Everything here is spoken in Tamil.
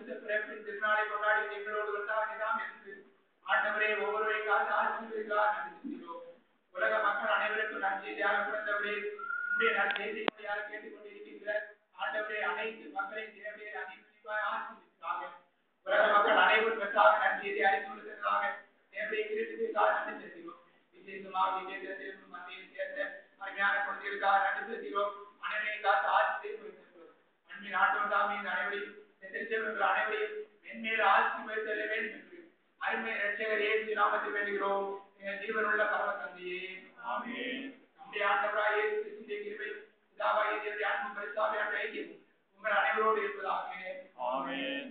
பரிசுத்த பிறப்பின் திருநாளை கொண்டாடி எங்களோடு வந்தால் இருந்து ஆண்டவரே ஒவ்வொருவரை காத்து ஆசீர்வதிக்கிறார். நன்றி. உலக மக்கள் அனைவருக்கும் நற்செய்தியாக பிறந்தவரே உடைய நற்செய்தியாக கேட்டுக்கொண்டிருக்கின்ற ஆண்டவரே அனைத்து மக்களின் தேவையை அதிகமாக ஆசீர்வதிக்கிறாங்க. உலக மக்கள் அனைவரும் பெற்றாக நற்செய்தி அறிந்து கொடுத்ததாக தேவையை கிருத்திற்காக நன்றி செலுத்துகிறோம். விசேஷமாக விஜயத்திலும் மத்தியில் சேர்ந்த அருமையான குழந்தைகளுக்காக நன்றி செலுத்துகிறோம். அனைவரை காத்து ஆசீர்வதிக்கிறோம். அன்பின் ஆட்டோதாமே அனைவரையும் அனைவரையும் மென்மேல் ஆசீர்வதித்தல வேண்டும் என்று அருமை இரட்சகர் இயேசு நாமத்தில் வேண்டுகிறோம். எங்கள் ஜீவனுள்ள பரம தந்தையே, ஆமென். நம்முடைய ஆண்டவராகிய இயேசு கிறிஸ்துவின் கிருபை, பிதாவாகிய தேவனுடைய அன்பும் பரிசுத்த ஆவியானவருடைய ஐக்கியமும் உங்கள் அனைவரோடு இருப்பதாக. ஆமென்.